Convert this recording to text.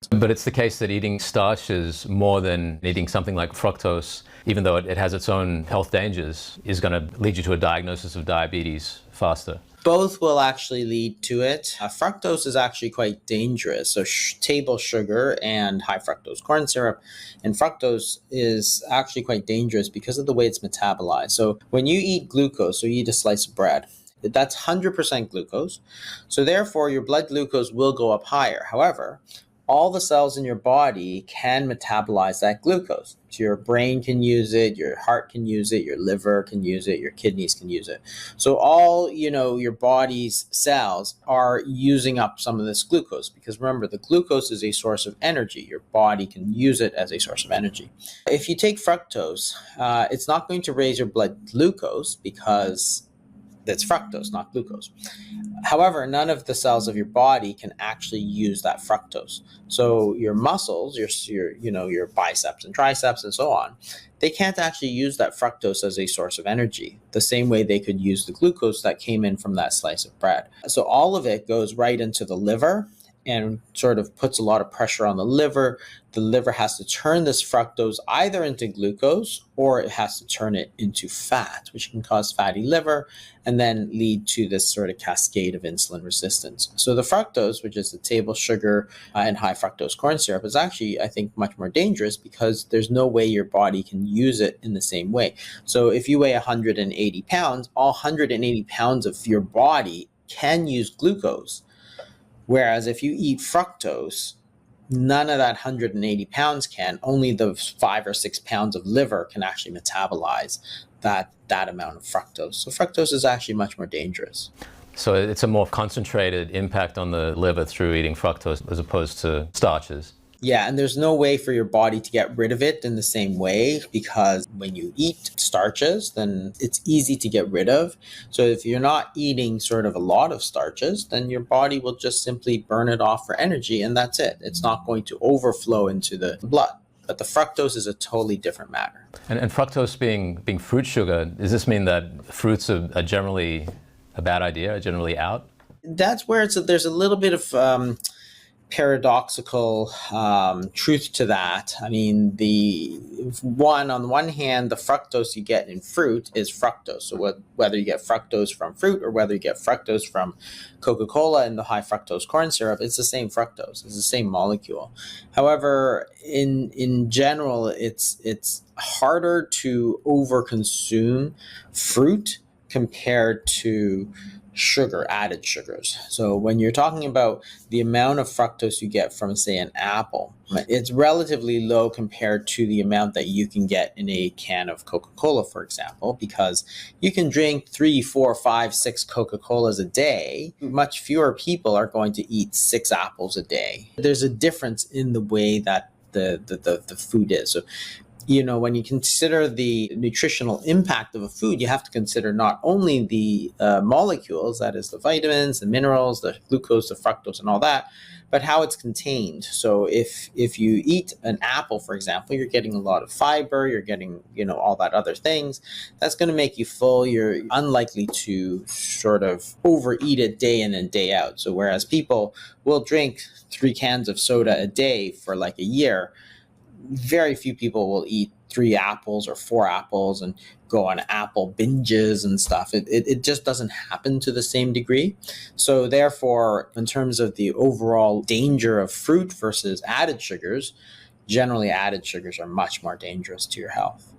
But it's the case that eating starches more than eating something like fructose, even though it has its own health dangers, is going to lead you to a diagnosis of diabetes faster. Both will actually lead to it. Fructose is actually quite dangerous. So table sugar and high fructose corn syrup, and fructose is actually quite dangerous because of the way it's metabolized. So when you eat glucose, or you eat a slice of bread, that's 100% glucose. So therefore, your blood glucose will go up higher. However, all the cells in your body can metabolize that glucose. So your brain can use it, your heart can use it, your liver can use it, your kidneys can use it. So all, your body's cells are using up some of this glucose, because remember, the glucose is a source of energy. Your body can use it as a source of energy. If you take fructose, it's not going to raise your blood glucose because that's fructose, not glucose. However, none of the cells of your body can actually use that fructose. So your muscles, your biceps and triceps and so on, they can't actually use that fructose as a source of energy, the same way they could use the glucose that came in from that slice of bread. So all of it goes right into the liver and sort of puts a lot of pressure on the liver. The liver has to turn this fructose either into glucose, or it has to turn it into fat, which can cause fatty liver and then lead to this sort of cascade of insulin resistance. So the fructose, which is the table sugar and high fructose corn syrup, is actually, I think, much more dangerous because there's no way your body can use it in the same way. So if you weigh 180 pounds, all 180 pounds of your body can use glucose. Whereas if you eat fructose, none of that 180 pounds can. Only the 5 or 6 pounds of liver can actually metabolize that amount of fructose. So fructose is actually much more dangerous. So it's a more concentrated impact on the liver through eating fructose as opposed to starches. Yeah, and there's no way for your body to get rid of it in the same way, because when you eat starches, then it's easy to get rid of. So if you're not eating sort of a lot of starches, then your body will just simply burn it off for energy, and that's it. It's not going to overflow into the blood. But the fructose is a totally different matter. And fructose being fruit sugar, does this mean that fruits are generally a bad idea, are generally out? That's where there's a little bit of paradoxical truth to that. I mean, on the one hand, the fructose you get in fruit is fructose. So whether you get fructose from fruit or whether you get fructose from Coca-Cola and the high fructose corn syrup, it's the same fructose. It's the same molecule. However, in general, it's harder to overconsume fruit compared to added sugars. So when you're talking about the amount of fructose you get from, say, an apple, it's relatively low compared to the amount that you can get in a can of Coca-Cola, for example, because you can drink 3, 4, 5, 6 Coca-Colas a day. Much fewer people are going to eat 6 apples a day. There's a difference in the way that the food is. So when you consider the nutritional impact of a food, you have to consider not only the molecules, that is the vitamins, the minerals, the glucose, the fructose, and all that, but how it's contained. So if you eat an apple, for example, you're getting a lot of fiber, you're getting, all that other things. That's going to make you full. You're unlikely to sort of overeat it day in and day out. So whereas people will drink 3 cans of soda a day for like a year, very few people will eat 3 apples or 4 apples and go on apple binges and stuff. It just doesn't happen to the same degree. So therefore, in terms of the overall danger of fruit versus added sugars, generally added sugars are much more dangerous to your health.